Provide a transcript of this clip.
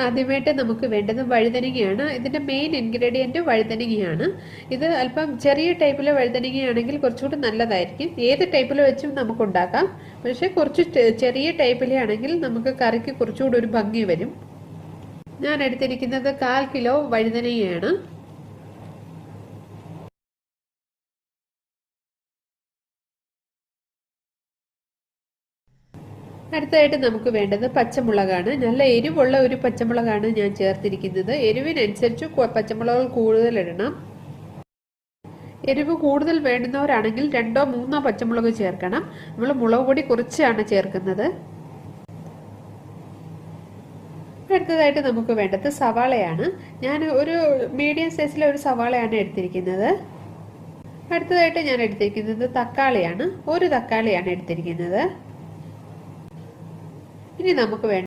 ആദ്യമായിട്ട് നമുക്ക് വേണ്ടത് വഴുതനങ്ങയാണ്. ഇതിന്റെ മെയിൻ ഇൻഗ്രീഡിയന്റ് വഴുതനങ്ങയാണ്. ഇത് അല്പം ചെറിയ ടൈപ്പിലെ വഴുതനങ്ങയാണെങ്കിൽ കുറച്ചുകൂടി നല്ലതായിരിക്കും. ഏത് ടൈപ്പിൽ വെച്ചും നമുക്ക് ഉണ്ടാക്കാം. പക്ഷെ കുറച്ച് ചെറിയ ടൈപ്പിലെ ആണെങ്കിൽ നമുക്ക് കറിക്ക് കുറച്ചുകൂടി ഒരു ഭംഗി വരും. ഞാൻ എടുത്തിരിക്കുന്നത് 1/4 കിലോ വഴുതനങ്ങയാണ്. അടുത്തതായിട്ട് നമുക്ക് വേണ്ടത് പച്ചമുളകാണ്. നല്ല എരിവുള്ള ഒരു പച്ചമുളകാണ് ഞാൻ ചേർത്തിരിക്കുന്നത്. എരിവിനനുസരിച്ച് പച്ചമുളകുകൾ കൂടുതൽ ഇടണം. എരിവ് കൂടുതൽ വേണ്ടുന്നവരാണെങ്കിൽ 2 or 3 പച്ചമുളക് ചേർക്കണം. നമ്മൾ മുളക് പൊടി കുറച്ചാണ് ചേർക്കുന്നത്. അടുത്തതായിട്ട് നമുക്ക് വേണ്ടത് സവാളയാണ്. ഞാൻ ഒരു മീഡിയം സൈസിലെ ഒരു സവാളയാണ് എടുത്തിരിക്കുന്നത്. അടുത്തതായിട്ട് ഞാൻ എടുത്തിരിക്കുന്നത് തക്കാളിയാണ്. ഒരു തക്കാളിയാണ് എടുത്തിരിക്കുന്നത്. ഇനി നമുക്ക്